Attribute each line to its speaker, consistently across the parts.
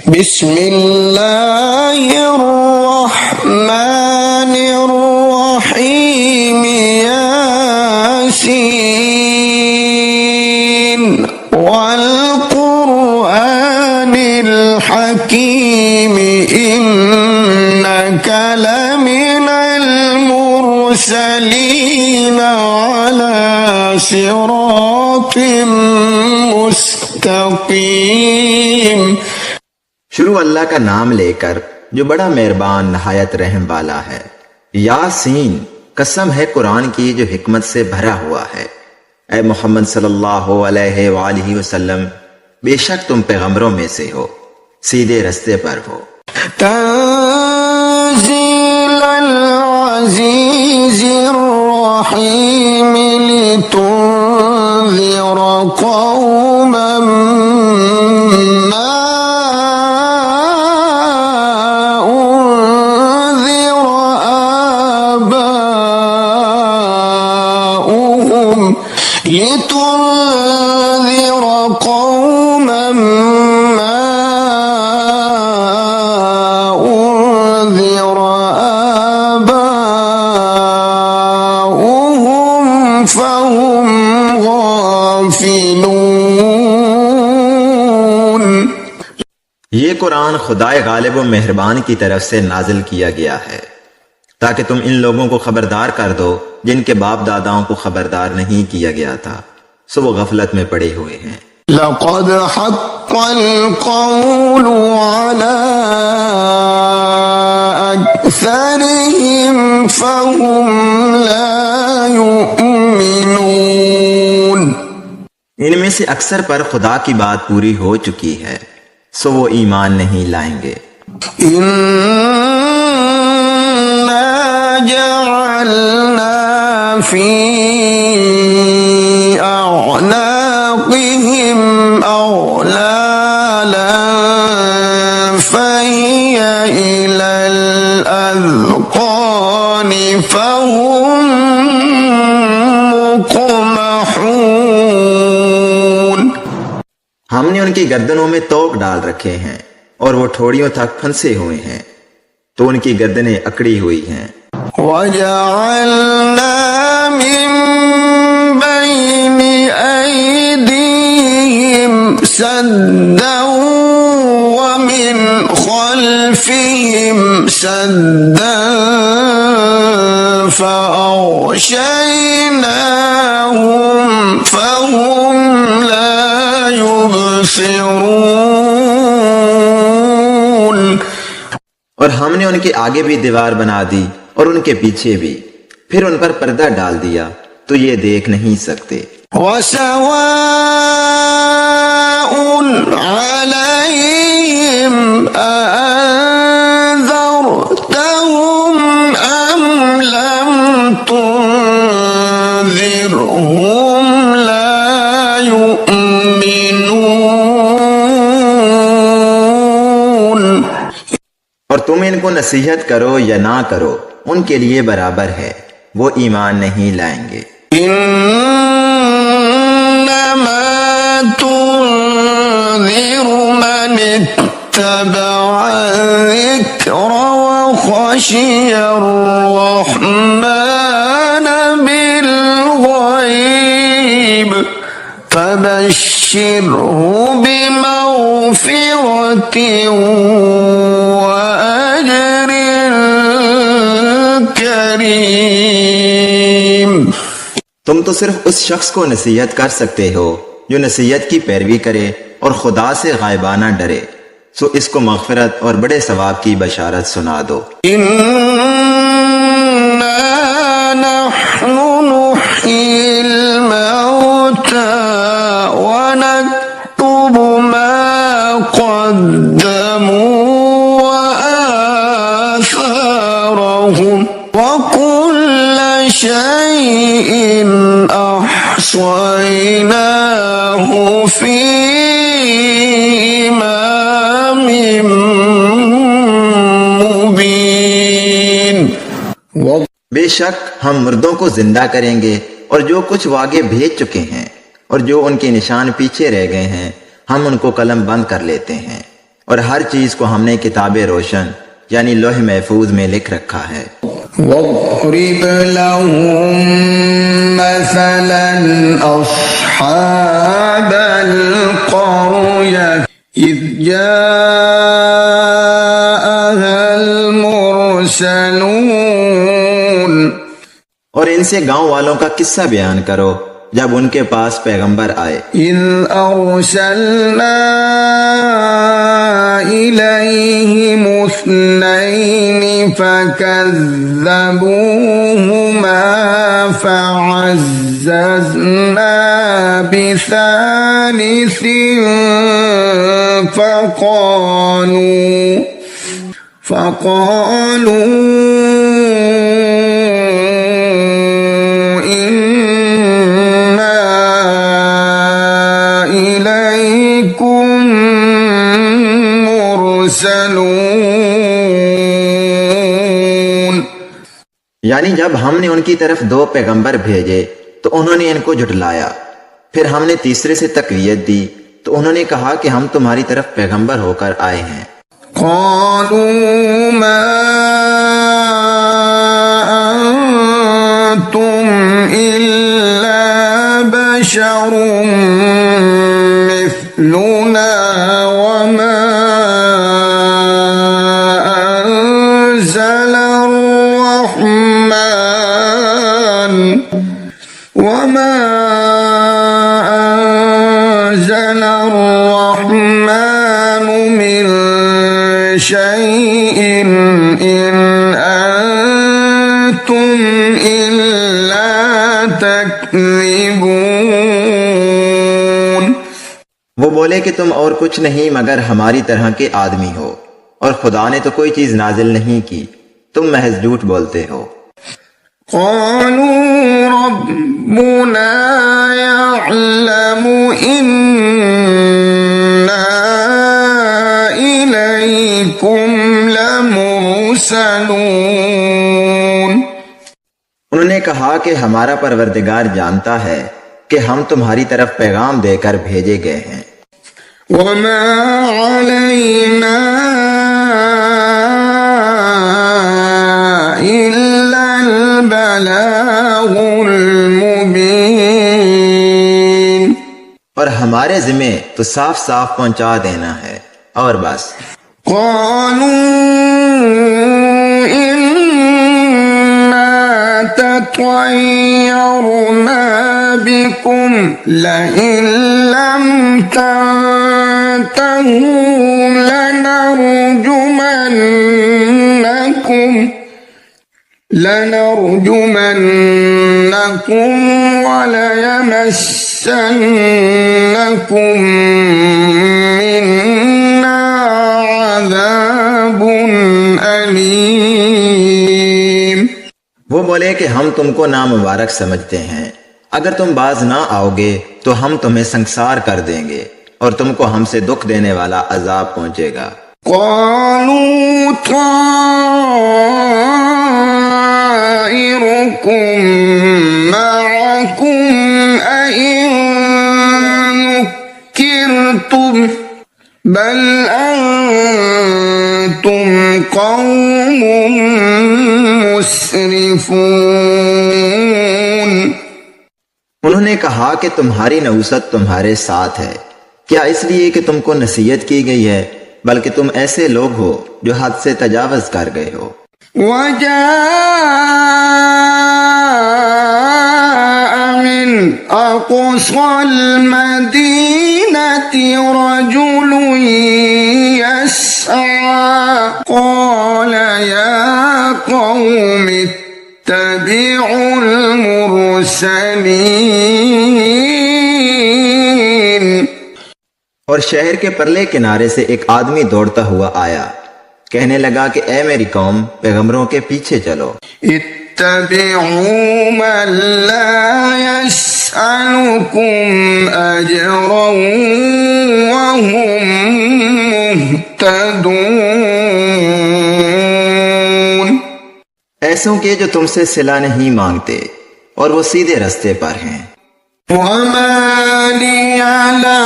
Speaker 1: बिस्मिल्लाहिर्रहमानिर्रहीम यासीन वल कुरआनिल हकीम इन्नका लमिनल मुरसलीन अला सिरातिम मुस्तकीम।
Speaker 2: शुरू अल्लाह का नाम लेकर जो बड़ा मेहरबान नहायत रहम वाला है। यासीन, कसम है कुरान की जो हिकमत से भरा हुआ है। ऐ मोहम्मद सल्लल्लाहु अलैहि वसल्लम, बेशक तुम पैगंबरों में से हो, सीधे रास्ते पर हो।
Speaker 1: तंज़ीलल अज़ीज़िर रहीम लितुन्ज़िर कौमन लितुन्ज़िर कौमन मा उन्ज़िर आबाउहुम फहुम गाफिलून।
Speaker 2: ये कुरान खुदाए गालिब व मेहरबान की तरफ से नाजिल किया गया है ताकि तुम इन लोगों को खबरदार कर दो जिनके बाप दादाओं को खबरदार नहीं किया गया था, सो वो गफलत में पड़े हुए हैं।
Speaker 1: लक़द हक़्क़ल क़ौलु अला अक्सरिहिम फ़हुम ला युमिनून।
Speaker 2: इनमें से अक्सर पर खुदा की बात पूरी हो चुकी है, सो वो ईमान नहीं लाएंगे।
Speaker 1: जअलना फी अअनाक़िहिम अग़लालन फ़हिय इलल अज़क़ानि फ़हुम मुक़महून।
Speaker 2: हमने उनकी गर्दनों में तोक डाल रखे हैं और वो ठोड़ियों तक फंसे हुए हैं, तो उनकी गर्दनें अकड़ी हुई हैं।
Speaker 1: वजअलना मिन बैनि ऐदीहिम सद्दन व मिन खल्फिहिम सद्दन फ़अग़शयनाहुम फ़हुम ला युबसिरून।
Speaker 2: और हमने उनके आगे भी दीवार बना दी और उनके पीछे भी, फिर उन पर पर्दा डाल दिया तो ये देख नहीं सकते। वसवाउन अलैहिम अअन्ज़रतहुम अम लम तुन्ज़िरहुम ला युमिनून। और तुम इनको नसीहत करो या ना करो, उनके लिए बराबर है, वो ईमान नहीं लाएंगे।
Speaker 1: इन्नमा तुन्ज़िरु मन इत्तबअ ज़िक्र व ख़शियर रहमान बिल ग़ैब फबश्शिरहु बिमग़फ़िरतिन व अज्रिन करीम।
Speaker 2: तुम तो सिर्फ उस शख्स को नसीहत कर सकते हो जो नसीहत की पैरवी करे और खुदा से गायबाना डरे, सो इसको मग़फ़िरत और बड़े सवाब की बशारत सुना दो।
Speaker 1: इन्ना नहनु नुह्यिल मौता व नक्तुबु मा क़द्दमू व आसारहुम व कुल्ल शैइन अहसयनाहु फी इमामिम मुबीन।
Speaker 2: बेशक हम मुर्दों को जिंदा करेंगे और जो कुछ वो आगे भेज चुके हैं और जो उनके निशान पीछे रह गए हैं हम उनको कलम बंद कर लेते हैं और हर चीज को हमने किताब रोशन यानी लोह महफूज में लिख रखा है।
Speaker 1: واضرب لهم مثلا أصحاب القرية إذ جاءها المرسلون।
Speaker 2: और इनसे गांव वालों का किस्सा बयान करो जब उनके पास पैगंबर आए।
Speaker 1: إذ أرسلنا إليهم اثنين فكذبوهما فعززنا بثالث فقالوا إنا إليكم مرسلون।
Speaker 2: यानी जब हमने उनकी तरफ 2 पैगंबर भेजे तो उन्होंने इनको झुठलाया, फिर हमने तीसरे से तकवीयत दी तो उन्होंने कहा कि हम तुम्हारी तरफ पैगंबर होकर आए हैं।
Speaker 1: قالوا ما أنتم إلا بشر مثلنا وما أنزل الرحمن من شيء إن أنتم إلا تكذبون।
Speaker 2: वो बोले कि तुम और कुछ नहीं मगर हमारी तरह के आदमी हो और खुदा ने तो कोई चीज नाजिल नहीं की, तुम महज झूठ बोलते हो।
Speaker 1: قالوا ربنا يعلم إنا إليكم لمرسلون।
Speaker 2: उन्होंने कहा कि हमारा परवरदिगार जानता है कि हम तुम्हारी तरफ पैगाम देकर भेजे गए हैं।
Speaker 1: وما علينا إلا البلاغ المبين।
Speaker 2: और हमारे जिम्मे तो साफ साफ पहुंचा देना है और बस।
Speaker 1: قالوا إنا تطيرنا بكم لئن لم تنتهوا لنرجمنكم وليمسنكم منا عذاب أليم।
Speaker 2: वो बोले कि हम तुमको नामुबारक समझते हैं, अगर तुम बाज ना आओगे तो हम तुम्हें संसार कर देंगे और तुमको हमसे दुख देने वाला अजाब पहुंचेगा।
Speaker 1: قالوا طائركم معكم أئن ذكرتم بل أنتم قوم مسرفون।
Speaker 2: उन्होंने कहा कि तुम्हारी नऊसत तुम्हारे साथ है, क्या इसलिए कि तुमको नसीहत की गई है, बल्कि तुम ऐसे लोग हो जो हद से तजावज कर गए हो।
Speaker 1: وجاء من أقصى المدينة رجل يسعى قال يا قوم اتبعوا المرسلين।
Speaker 2: और शहर के परले किनारे से एक आदमी दौड़ता हुआ आया, कहने लगा कि ए मेरी कौम, पैगंबरों के पीछे चलो।
Speaker 1: इत्तबिऊ मन ला यसअलुकुम अजरन वहुम मुहतदून।
Speaker 2: ऐसों के जो तुमसे सिला नहीं मांगते और वो सीधे रास्ते पर हैं।
Speaker 1: वमा लिया ला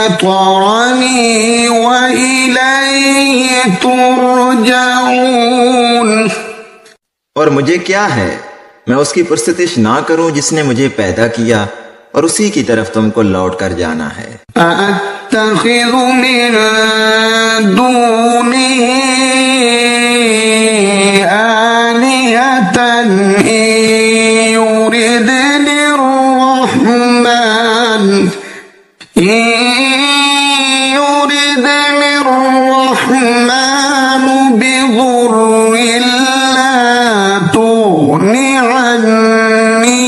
Speaker 1: فطرني وإليه ترجعون।
Speaker 2: और मुझे क्या है, मैं उसकी पुरस्तिश ना करूं जिसने मुझे पैदा किया और उसी की तरफ तुमको लौट कर जाना है।
Speaker 1: أأتخذ من دونه آلهة إن يردني الرحمن بضر لا تغن عني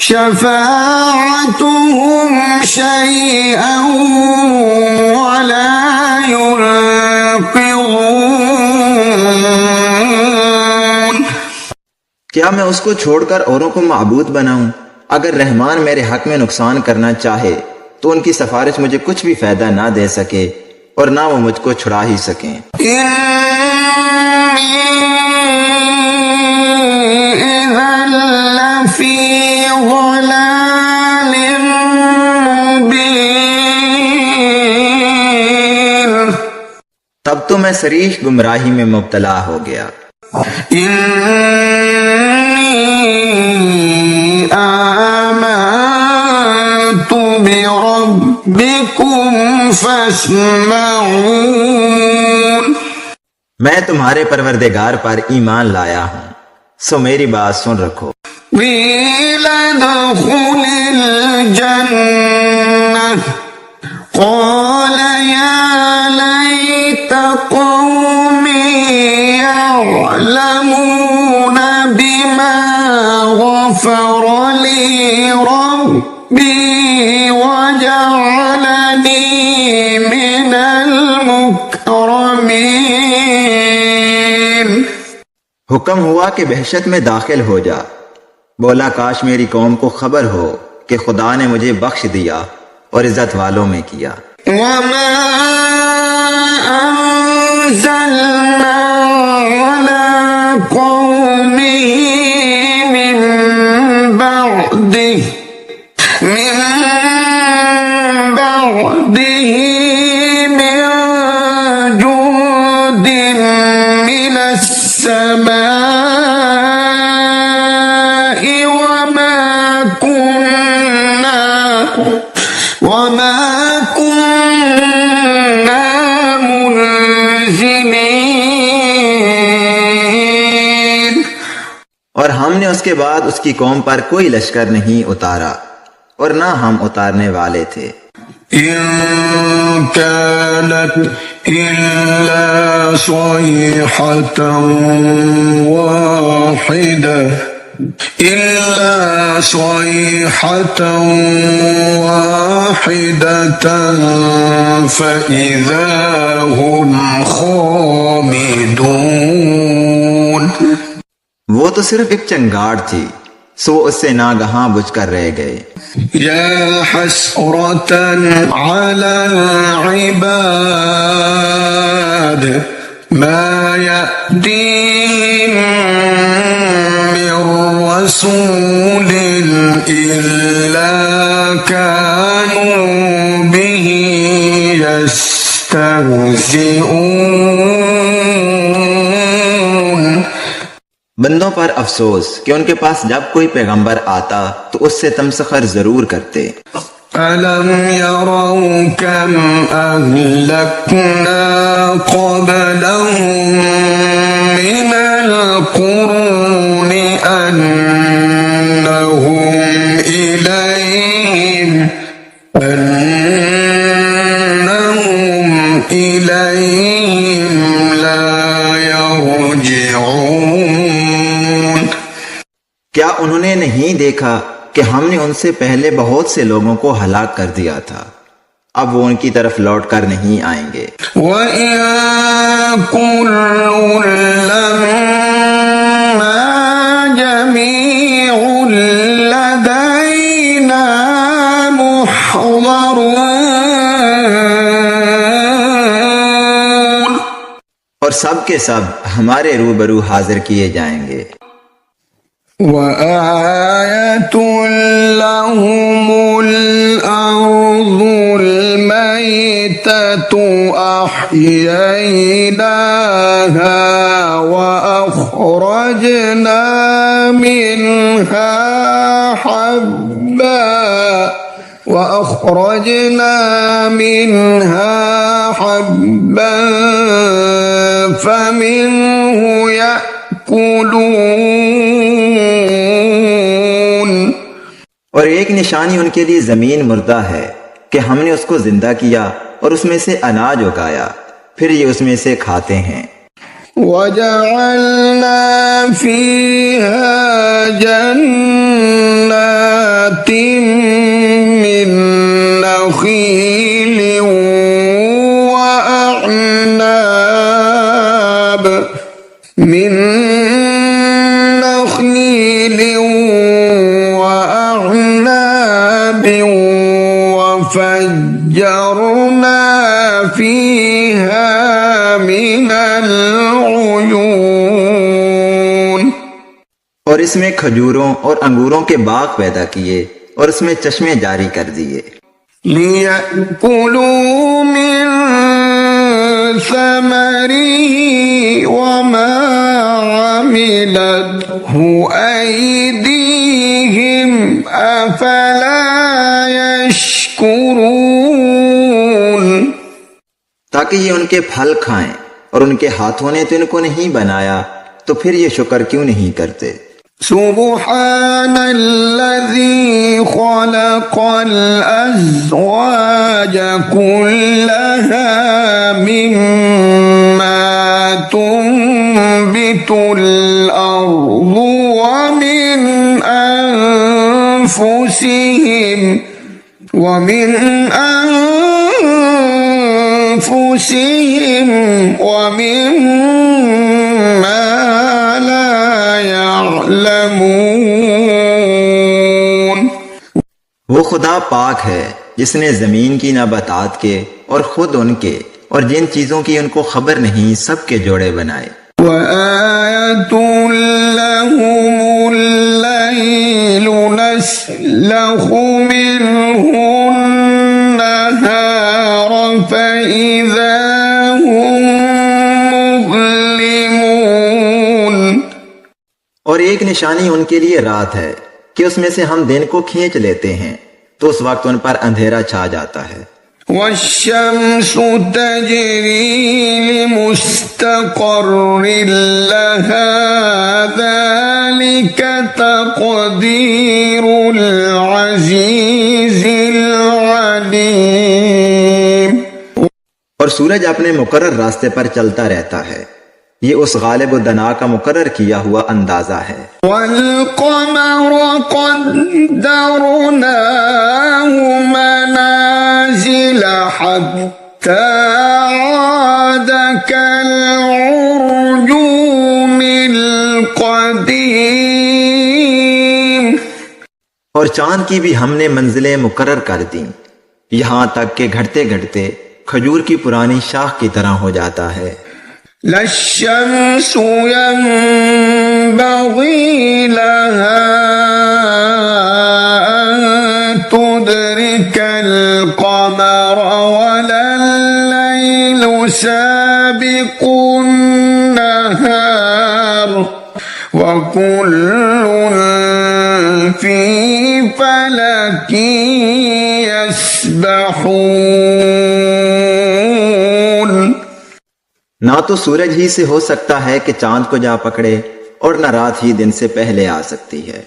Speaker 1: شفاعتهم شيئا ولا ينقذون।
Speaker 2: क्या मैं उसको छोड़कर औरों को माबूद बनाऊं? अगर रहमान मेरे हक में नुकसान करना चाहे तो उनकी सिफारिश मुझे कुछ भी फायदा ना दे सके और ना वो मुझको छुड़ा ही सकें। तब तो मैं सरीह गुमराही में मुब्तला हो गया।
Speaker 1: आमनतु बिरब्बिकुम फस्मऊन।
Speaker 2: मैं तुम्हारे परवरदिगार पर ईमान लाया हूँ, सो मेरी बात सुन रखो।
Speaker 1: क़ील उद्ख़ुलिल जन्नह क़ाल या लैत क़ौमी यअलमून बिमा ग़फ़र ली रब्बी वजअलनी मिनल मुकरमीन।
Speaker 2: हुक्म हुआ कि बहशत में दाखिल हो जा। बोला, काश मेरी कौम को खबर हो कि खुदा ने मुझे बख्श दिया और इज्जत वालों में किया।
Speaker 1: वमा अंज़लना अला क़ौमिही मिन बअदिही मिन जुंदिन मिनस समाई वमा कुन्ना मुनज़िलीन।
Speaker 2: और हमने उसके बाद उसकी कौम पर कोई लश्कर नहीं उतारा और ना हम उतारने वाले थे।
Speaker 1: इन कानत इल्ला सयहतन वाहिदतन फइज़ा हुम खामिदून।
Speaker 2: वो तो सिर्फ एक चंगाड़ थी, सो उससे नागहां बुझकर रह गए।
Speaker 1: या हसरतन अलल इबाद मा यअतीहिम मिर रसूलिन इल्ला कानू बिही यस्तहज़िऊन।
Speaker 2: बंदों पर अफसोस कि उनके पास जब कोई पैगंबर आता तो उससे तमसखर जरूर करते।
Speaker 1: अलम यरौ कम अहलकना क़ब्लहुम मिनल क़ुरूनि अन्नहुम इलैहिम ला यरजिऊन।
Speaker 2: क्या उन्होंने नहीं देखा कि हमने उनसे पहले बहुत से लोगों को हलाक कर दिया था, अब वो उनकी तरफ लौट कर नहीं आएंगे। और सब के सब हमारे रूबरू हाजिर किए जाएंगे।
Speaker 1: وآية لهم الأرض الميتة أحييناها وأخرجنا منها حبا فمنه يأكلون।
Speaker 2: और एक निशानी उनके लिए जमीन मुर्दा है कि हमने उसको जिंदा किया और उसमें से अनाज उगाया, फिर ये उसमें से खाते हैं।
Speaker 1: وجعلنا فيها جنات من نخيل وأعناب وفجرنا فيها من العيون।
Speaker 2: और इसमें खजूरों और अंगूरों के बाग पैदा किए और उसमें चश्मे जारी कर दिए।
Speaker 1: लियअकुलू मिन समरिही वमा अमिलतहु ऐदीहिम अफला यशकुरून।
Speaker 2: ताकि ये उनके फल खाएं, और उनके हाथों ने तो इनको नहीं बनाया, तो फिर ये शुक्र क्यों नहीं करते।
Speaker 1: सुब्हानल्लज़ी खलक़ल अज़वाज कुल्लहा मिम्मा तुंबितुल अर्ज़ु वमिन अनफुसिहिम वमिम्मा ला यअलमून।
Speaker 2: वो खुदा पाक है जिसने जमीन की नबातात के और खुद उनके और जिन चीजों की उनको खबर नहीं सबके जोड़े बनाए।
Speaker 1: वआयतुल लहुमुल लैलु नस्लखु मिन्हु नहार फइज़ा हुम मुज़लिमून।
Speaker 2: और एक निशानी उनके लिए रात है कि उसमें से हम दिन को खींच लेते हैं, तो उस वक्त उन पर अंधेरा छा जाता है।
Speaker 1: वश्शम्सु तजरी लिमुस्तक़र्रिन लहा ज़ालिक तक़दीरुल अज़ीज़िल अलीम।
Speaker 2: और सूरज अपने मुकर्रर रास्ते पर चलता रहता है, ये उस गालिब दना का मुकर्रर किया हुआ अंदाजा है।
Speaker 1: वल्क़मर क़द्दरनाहु मनाज़िल हत्ता आद कलउरजूनिल क़दीम।
Speaker 2: और चांद की भी हमने मंजिलें मुकर्रर कर दी, यहाँ तक कि घटते घटते खजूर की पुरानी शाख की तरह हो जाता है।
Speaker 1: लश्शम्सु यंबग़ी लहा अन तुदरिकल क़मर वलल्लैलु साबिक़ुन नहार वकुल्लुन फ़ी फ़लकिन यस्बहून।
Speaker 2: ना तो सूरज ही से हो सकता है कि चांद को जा पकड़े, और न रात ही दिन से पहले आ सकती है,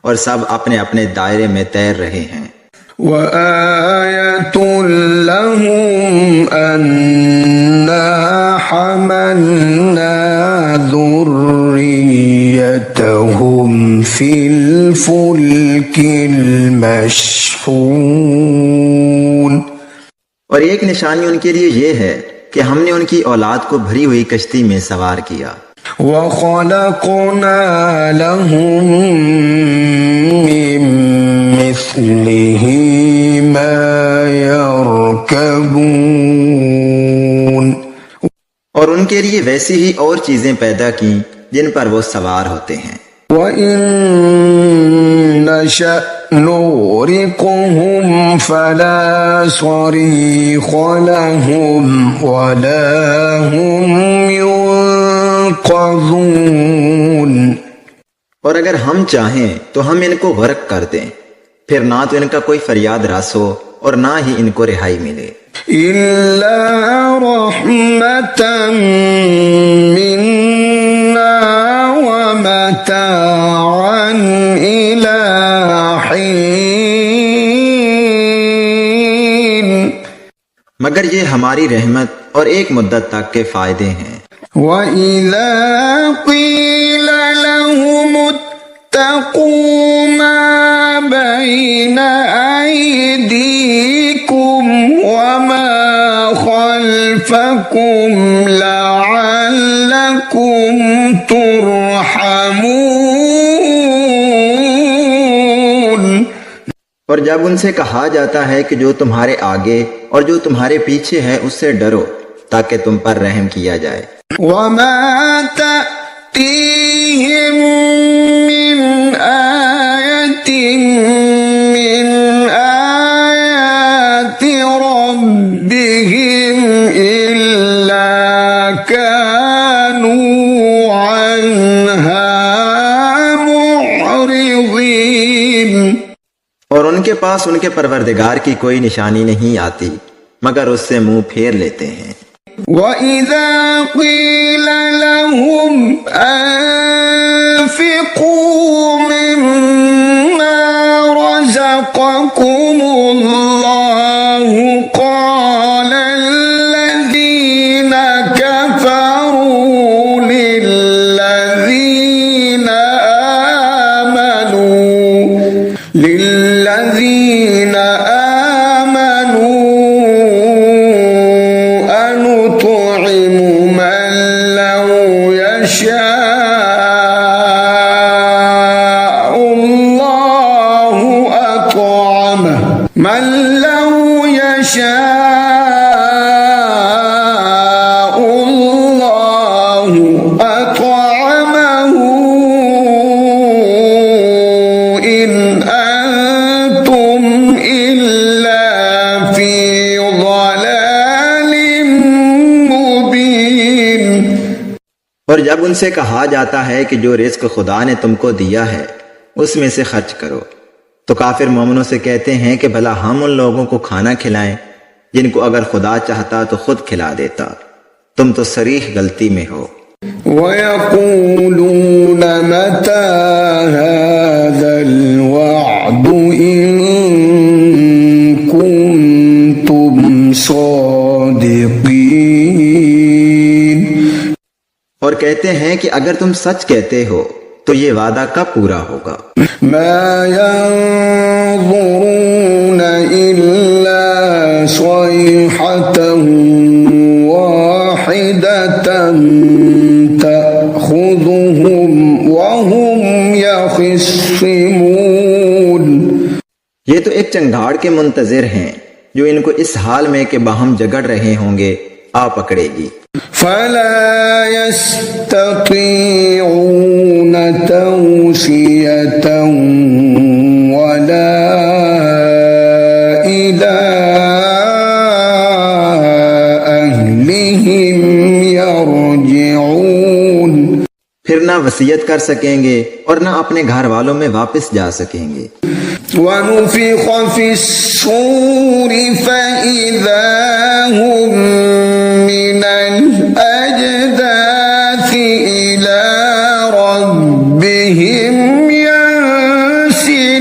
Speaker 2: और सब अपने अपने दायरे में तैर रहे हैं।
Speaker 1: वआयतुल लहुम अन्ना हमलना ज़ुर्रियतहुम फिल फुल्किल मशहून।
Speaker 2: और एक निशानी उनके लिए ये है कि हमने उनकी औलाद को भरी हुई कश्ती में सवार किया।
Speaker 1: वख़लक़ना लहुम मिन मिस्लिही मा यरकबून।
Speaker 2: और उनके लिए वैसी ही और चीजें पैदा की जिन पर वो सवार होते हैं।
Speaker 1: وإن نشأ نغرقهم فلا صريخ لهم ولا هم ينقذون।
Speaker 2: और अगर हम चाहें तो हम इनको गर्क कर दें, फिर ना तो इनका कोई फरियाद रस हो और ना ही इनको रिहाई मिले।
Speaker 1: إلا رحمة منا ومتاعا إلى حين।
Speaker 2: मगर ये हमारी रहमत और एक मुद्दत तक के फायदे हैं।
Speaker 1: وإذا قيل لهم اتقوا ما بين أيديكم وما خلفكم لعلكم ترحمون।
Speaker 2: और जब उनसे कहा जाता है कि जो तुम्हारे आगे और जो तुम्हारे पीछे है उससे डरो ताकि तुम पर रहम किया जाए।
Speaker 1: وما تأتيهم من آية من آيات ربهم إلا كانوا عنها معرضين।
Speaker 2: और उनके पास उनके परवरदिगार की कोई निशानी नहीं आती मगर उससे मुंह फेर लेते हैं।
Speaker 1: وإذا قيل لهم أنفقوا مما رزقكم الله قال الذين كفروا للذين آمنوا أنطعم من لو يشاء الله أطعمه إن أنتم إلا في ضلال مبين।
Speaker 2: और जब उनसे कहा जाता है कि जो रिस्क खुदा ने तुमको दिया है उसमें से खर्च करो तो काफिर मोमिनों से कहते हैं कि भला हम उन लोगों को खाना खिलाएं जिनको अगर खुदा चाहता तो खुद खिला देता, तुम तो सरीह गलती में हो।
Speaker 1: ويقولون متى هذا الوعد إن كنتم صادقين।
Speaker 2: और कहते हैं कि अगर तुम सच कहते हो तो ये वादा कब पूरा होगा।
Speaker 1: ما ينظرون إلا صيحة واحدة تأخذهم وهم يخصمون।
Speaker 2: ये तो एक चंगाड़ के मुंतजिर हैं जो इनको इस हाल में कि बाहम जगड़ रहे होंगे आ पकड़ेगी।
Speaker 1: فلا يستطيعون توصية ولا إلى أهلهم يرجعون।
Speaker 2: फिर ना वसीयत कर सकेंगे और ना अपने घर वालों में वापस जा सकेंगे।
Speaker 1: ونفخ في الصور فإذا هم من الأجداث إلى ربهم ينسلون।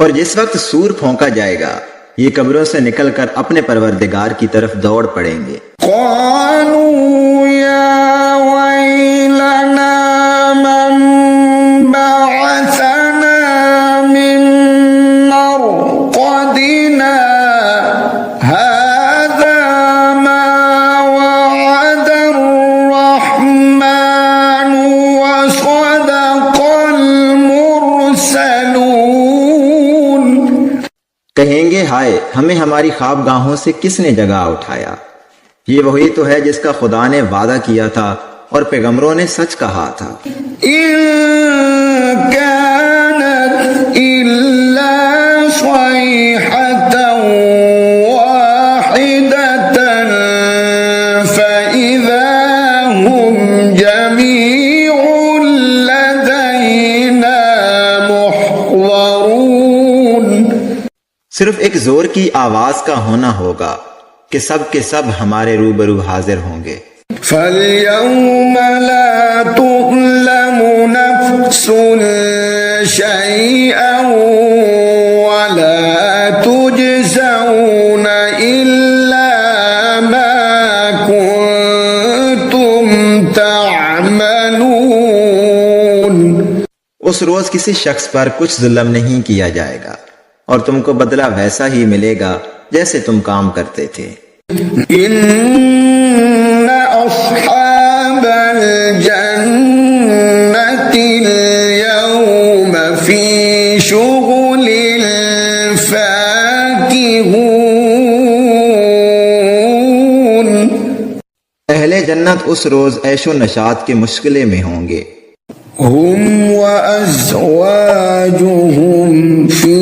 Speaker 2: और जिस वक्त सूर फोंका जाएगा ये कब्रों से निकलकर अपने परवरदिगार की तरफ दौड़ पड़ेंगे।
Speaker 1: قالوا يا ويلنا من بعثنا من مرقدنا هذا ما وعد الرحمن وصدق المرسلون।
Speaker 2: कहेंगे हाय हमें हमारी ख्वाबगाहों से किसने जगा उठाया। ये वही तो है जिसका खुदा ने वादा किया था और पैगंबरों ने सच कहा था।
Speaker 1: इन कानत इल्ला स्वैहतन वाहिदतन फइज़ा हुम जमीउन लदैना मुहज़रून।
Speaker 2: सिर्फ एक जोर की आवाज का होना होगा कि सब के सब हमारे रूबरू हाजिर होंगे।
Speaker 1: फल्यौम ला तुज़लमु नफ्सुन शैअन वला तुजज़ौन इल्ला मा कुन्तुम तअमलून।
Speaker 2: उस रोज किसी शख्स पर कुछ जुल्म नहीं किया जाएगा और तुमको बदला वैसा ही मिलेगा जैसे तुम काम करते थे।
Speaker 1: इन्ना अस्हाबल जन्नतिल यौमा फी शुगुलिल फाकिहून।
Speaker 2: अहले जन्नत उस रोज ऐशो नशात के मुश्किले में होंगे।
Speaker 1: हुम व अज़वाजुहुम फी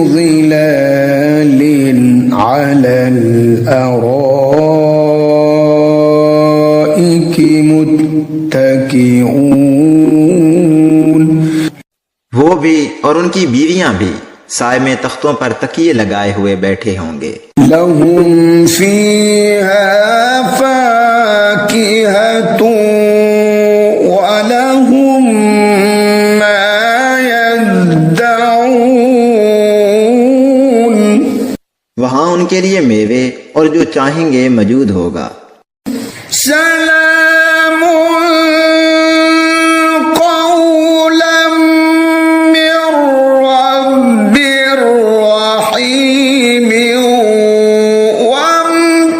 Speaker 1: ज़िलालिन अलल अराइकि मुत्तकिऊन।
Speaker 2: वो भी और उनकी बीवियां भी साए में तख्तों पर तकिए लगाए हुए बैठे होंगे।
Speaker 1: लहुम फीहा फाकिहतुन व लहुम मा यद्दऊन।
Speaker 2: वहां उनके लिए मेवे और जो चाहेंगे मौजूद होगा।
Speaker 1: सलामुन क़ौलन मिर रब्बिर रहीम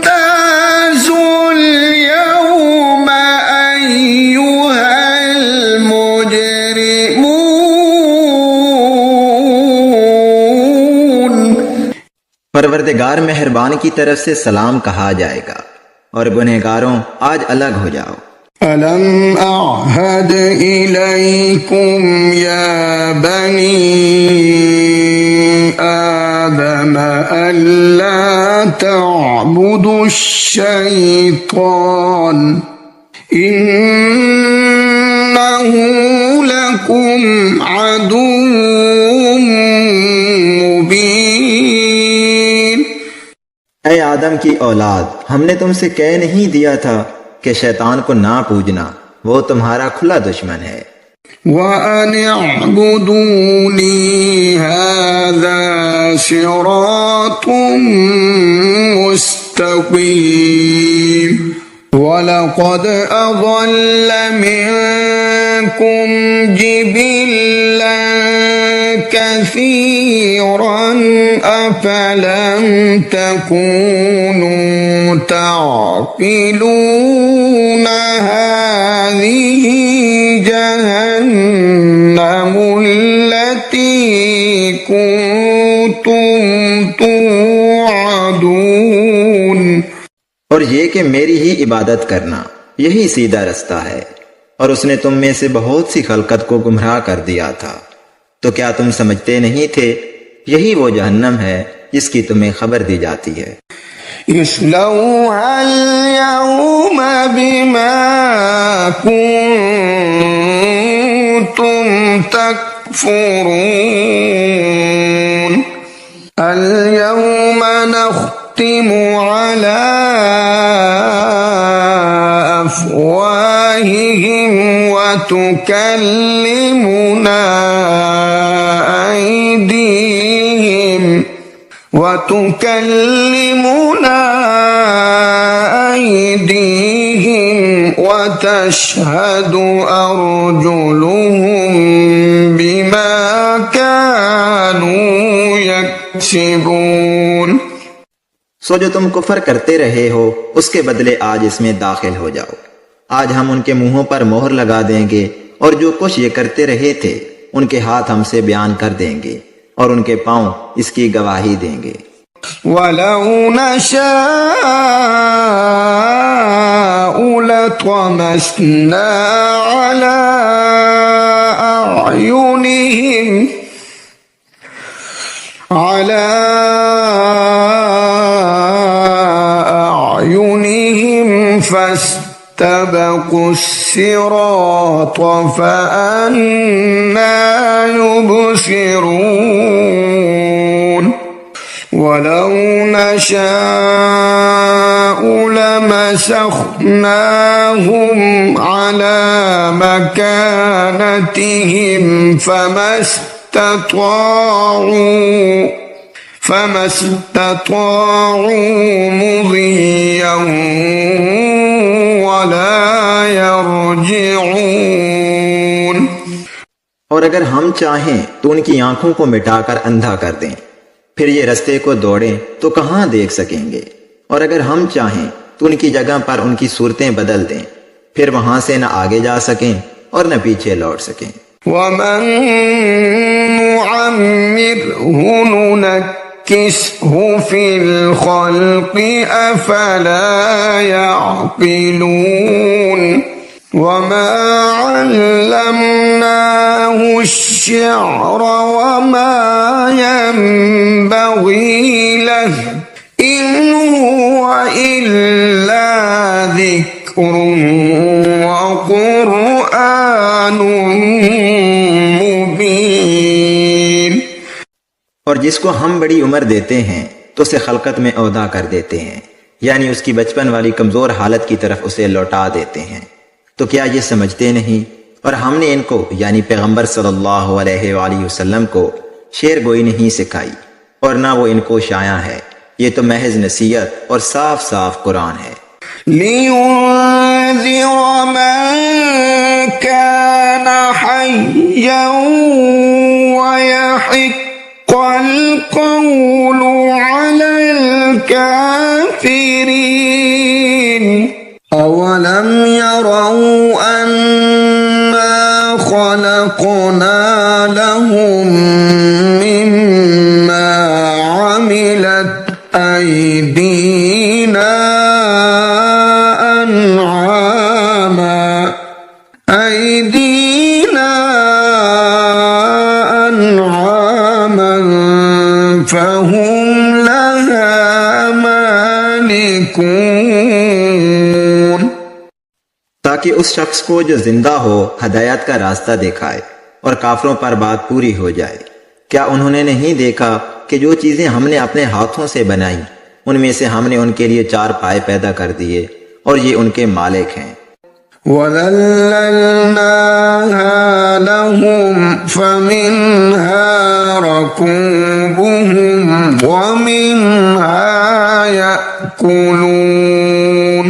Speaker 1: वम्ताज़ुल यौमा अय्युहल मुजरिमून।
Speaker 2: परवरदिगार मेहरबान की तरफ से सलाम कहा जाएगा और गुनहगारों आज अलग हो जाओ।
Speaker 1: अलम अअहद इलैकुम या बनी आदम अल्ला तअबुदुश शैतान इन्नहु लकुम अदुव्वुम मुबीन।
Speaker 2: ऐ आदम की औलाद, हमने तुमसे कह नहीं दिया था कि शैतान को ना पूजना, वो तुम्हारा खुला दुश्मन है।
Speaker 1: वअन अअबुदूनी हाज़ा सिरातुम मुस्तक़ीम। वलक़द अज़ल्ल मिनकुम जिबिल्लन कसीरन अफलम तकूनू ताक़िलून। हाज़िही जहन्नमुल्लती कुन्तुम तुअदून।
Speaker 2: और ये कि मेरी ही इबादत करना, यही सीधा रास्ता है, और उसने तुम में से बहुत सी खलकत को गुमराह कर दिया था। तो क्या तुम समझते नहीं थे? यही वो जहन्नम है जिसकी तुम्हें खबर दी जाती है।
Speaker 1: इस्लौहल यौमा बिमा कुन्तुम तकफुरून। अल यौमा नख्तिमु अला अफ़वाहिहिम व तुकल्लिमुना أيديهم وتشهد أرجلهم بما كانوا يكسبون।
Speaker 2: सो जो तुम कुफर करते रहे हो उसके बदले आज इसमें दाखिल हो जाओ। आज हम उनके मुंहों पर मोहर लगा देंगे और जो कुछ ये करते रहे थे उनके हाथ हमसे बयान कर देंगे और उनके पांव इसकी गवाही देंगे।
Speaker 1: वलौ नशाअ لطمسنا على أعينهم فاستبقوا الصراط فأنى يبصرون ولو نشاء لمسخناهم على مكانتهم فما استطاعوا مضيا ولا يرجعون।
Speaker 2: और अगर हम चाहें तो उनकी आंखों को मिटाकर अंधा कर दें, फिर ये रास्ते को दौड़ें तो कहां देख सकेंगे। और अगर हम चाहें तो उनकी जगह पर उनकी सूरतें बदल दें, फिर वहां से न आगे जा सकें और न पीछे लौट सकें।
Speaker 1: वमन नुअम्मिरहु नुनक्किसहु फिल खल्क़ि अफला यअक़िलून वमा अल्लमनाहु अश्शिअर वमा यंबग़ी लहु इन हुव इल्ला ज़िक्रुन व क़ुरआनुन मुबीन।
Speaker 2: और जिसको हम बड़ी उम्र देते हैं तो उसे खलकत में औदा कर देते हैं, यानी उसकी बचपन वाली कमजोर हालत की तरफ उसे लौटा देते हैं। तो क्या ये समझते नहीं? और हमने इनको यानी पैगंबर सल्लल्लाहु अलैहि वसल्लम को शेर गोई नहीं सिखाई और ना वो इनको शाया है। ये तो महज नसीहत और साफ साफ कुरान है।
Speaker 1: लियुन्ज़िर मन कान हय्यन व यहिक़्क़ल क़ौलु अलल काफ़िरीन अवलम यरौ अन्ना खलक़ना लहुम मिम्मा अमिलत अयदीना अन'ामन फहुम लहा मालिकून।
Speaker 2: ताकि उस शख्स को जो जिंदा हो हदायत का रास्ता दिखाए और काफिरों पर बात पूरी हो जाए। क्या उन्होंने नहीं देखा कि जो चीजें हमने अपने हाथों से बनाई उनमें से हमने उनके लिए 4 पाए पैदा कर दिए और ये उनके मालिक हैं।
Speaker 1: वज़ल्लल्नाहा लहुम फमिन्हा रकूबुहुम वमिन्हा यअकुलून।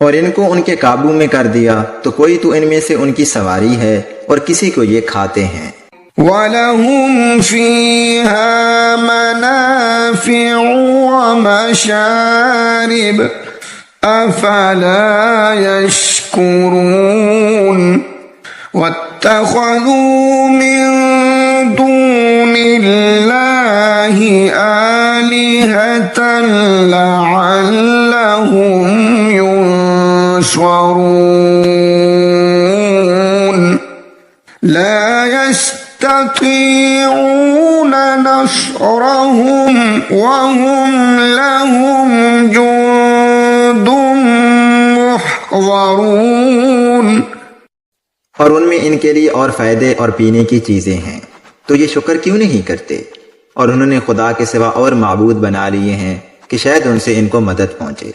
Speaker 2: और इनको उनके काबू में कर दिया तो कोई तो इनमें से उनकी सवारी है और किसी को ये खाते हैं।
Speaker 1: वलहुम फीहा मनाफ़िउ व मशारिब अफला यश्कुरून वत्तख़ज़ू मिन दूनिल्लाहि आलिहतन लअल्लहुम युंसरून ला यस्ततीऊन नस्रहुम वहुम लहुम जुंदुम मुहज़रून।
Speaker 2: और उनमें इनके लिए और फायदे और पीने की चीजें हैं, तो ये शुक्र क्यों नहीं करते? और उन्होंने खुदा के सिवा और माबूद बना लिए हैं कि शायद उनसे इनको मदद पहुंचे,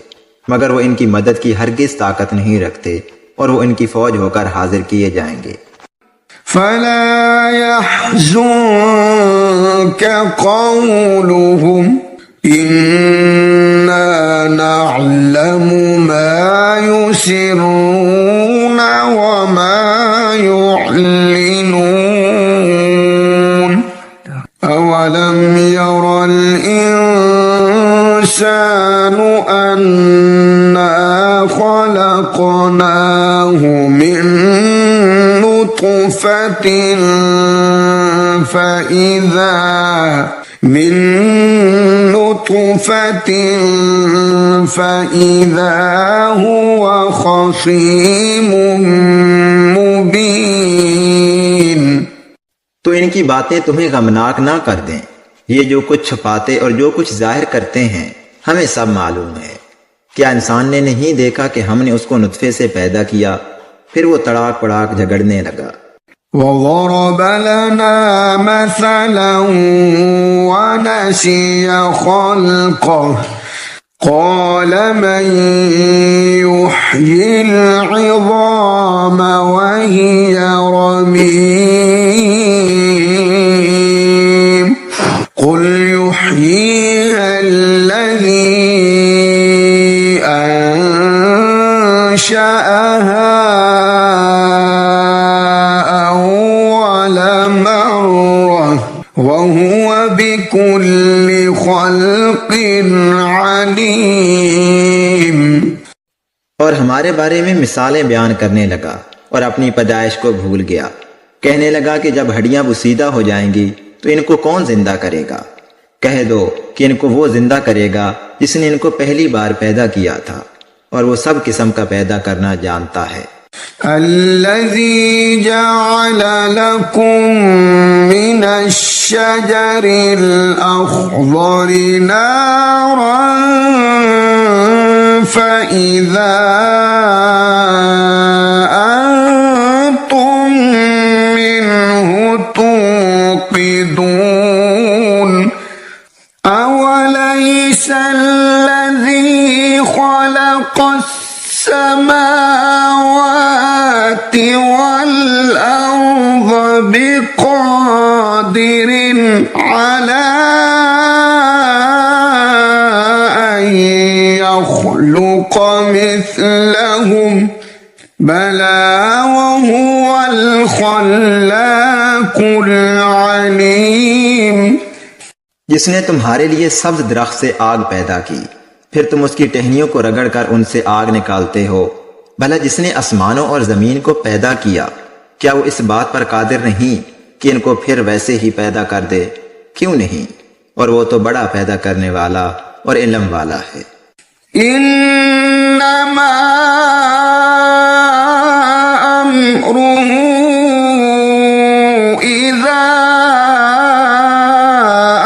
Speaker 2: मगर वो इनकी मदद की हरगिज ताकत नहीं रखते और वो इनकी फौज होकर हाजिर किए जाएंगे।
Speaker 1: फला यहज़ुनक क़ौलुहुम इन्ना नअलमु मा युसिर्रून व मा युअलिनून अवलम यरल इंसानु अन्ना खलक़नाहु मिन नुत्फ़तिन من نطفة فإذا هو خصيم مبين।
Speaker 2: तो इनकी बातें तुम्हें गमनाक ना कर दें। ये जो कुछ छुपाते और जो कुछ जाहिर करते हैं हमें सब मालूम है। क्या इंसान ने नहीं देखा कि हमने उसको नुत्फे से पैदा किया, फिर वो तड़ाक पड़ाक झगड़ने लगा।
Speaker 1: وضرب لنا مثلا ونسي خلقه قال من يحيي العظام وهي رميم قل يحييها الذي أنشأها وهو بكل خلق عليم।
Speaker 2: और हमारे बारे में मिसालें बयान करने लगा और अपनी पैदाइश को भूल गया। कहने लगा कि जब हड्डियां बुसीदा हो जाएंगी तो इनको कौन जिंदा करेगा। कह दो कि इनको वो जिंदा करेगा जिसने इनको पहली बार पैदा किया था और वो सब किस्म का पैदा करना जानता है।
Speaker 1: الذي جعل لكم من الشجر الأخضر نارا فإذا أنتم منه توقدون أوليس الذي خلق السماوات والأرض بقادر على أن يخلق مثلهم بلى وهو الخلاق العليم।
Speaker 2: जिसने तुम्हारे लिए सब्ज दरख्त से आग पैदा की, फिर तुम उसकी टहनियों को रगड़कर उनसे आग निकालते हो। भला जिसने आसमानों और जमीन को पैदा किया, क्या वो इस बात पर कादिर नहीं कि इनको फिर वैसे ही पैदा कर दे? क्यों नहीं? और वो तो बड़ा पैदा करने वाला और इल्म वाला है।
Speaker 1: इन्नमा अम्रुहु इज़ा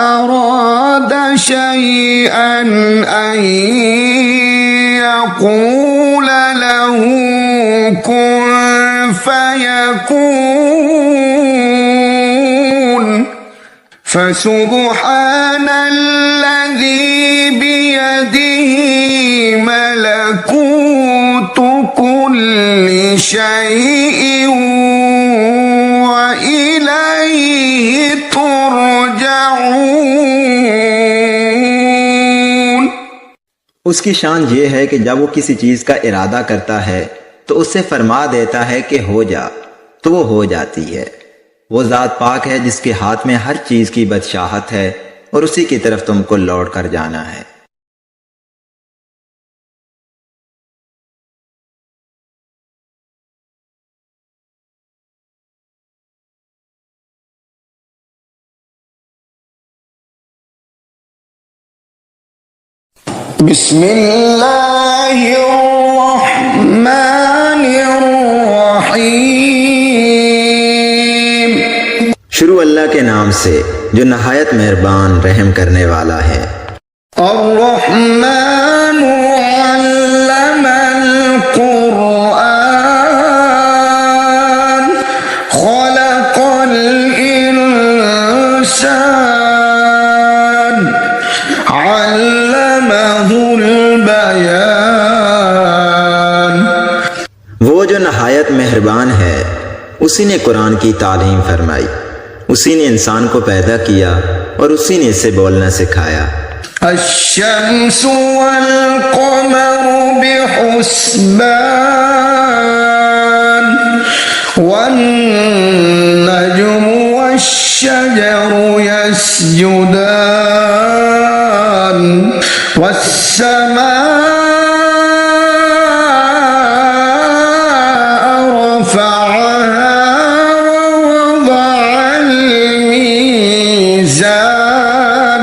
Speaker 1: अरादा शैअन अन यक़ूल लहू कुन फयकून फसुब्हान الذي بيده ملكوت كل شيء وإليه ترجعون।
Speaker 2: उसकी शान ये है कि जब वो किसी चीज का इरादा करता है तो उससे फरमा देता है कि हो जा, तो वो हो जाती है। वो जात पाक है जिसके हाथ में हर चीज की बादशाहत है और उसी की तरफ तुमको लौट कर जाना है।
Speaker 1: बिस्मिल्लाहिर्रहमानिर्रहीम।
Speaker 2: शुरू अल्लाह के नाम से जो नहायत मेहरबान रहम करने वाला है।
Speaker 1: अर्रहमानु अल्लमल कुरआन खलक़ल इंसान अल्लमहुल बयान।
Speaker 2: वो जो नहायत मेहरबान है उसी ने कुरान की तालीम फरमाई, उसी ने इंसान को पैदा किया और उसी ने इसे बोलना सिखाया।
Speaker 1: अश्शम्सु वल क़मरु बिहुस्बान वन नज्मु वश्शजरु यस्जुदान वस्समाअ रफ़अहा ववضع الميزان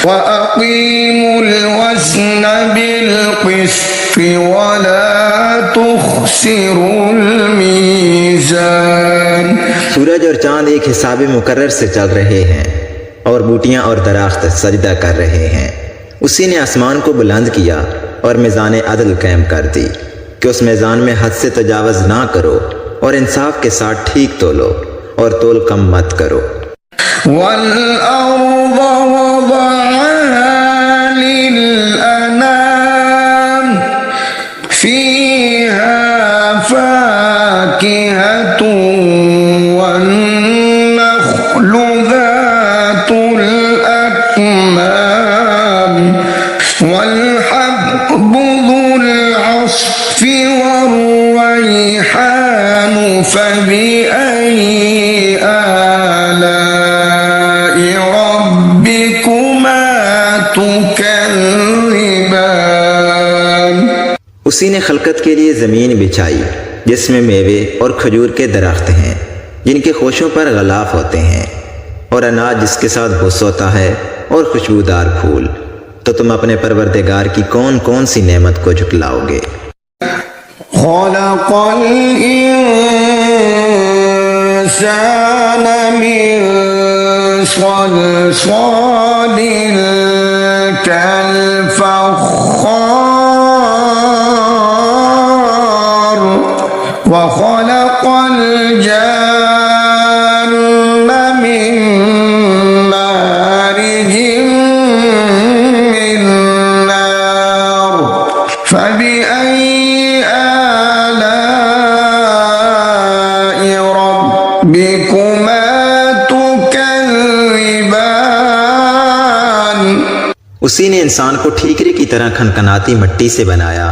Speaker 1: وأقيموا الوزن بالقسط ولا تخسروا الميزان।
Speaker 2: सूरज और चांद एक हिसाब मुकर्रर से चल रहे हैं और बूटियां और दरख्त सजदा कर रहे हैं। उसी ने आसमान को बुलंद किया और मीज़ान अदल कायम कर दी कि उस मीज़ान में हद से तजावज़ ना करो और इंसाफ के साथ ठीक तोलो और तोल कम मत करो।
Speaker 1: والأرض وضعها للأنام فيها فاكهة والنخل ذات الأكمام والحب ذو العصف والريحان فبأي آلاء ربكما تكذبان।
Speaker 2: उसी ने खलकत के लिए ज़मीन बिछाई जिसमें मेवे और खजूर के दरख्त हैं जिनके खोशों पर गलाफ होते हैं और अनाज जिसके साथ भुस होता है और खुशबूदार फूल। तो तुम अपने परवरदिगार की कौन कौन सी नेमत को झुटलाओगे।
Speaker 1: خلق الإنسان من صلصال كالفخار وخلق الجان من مارج من نار فبأي آلاء ربكما تكذبان।
Speaker 2: उसी ने इंसान को ठीकरे की तरह खनखनाती मिट्टी से बनाया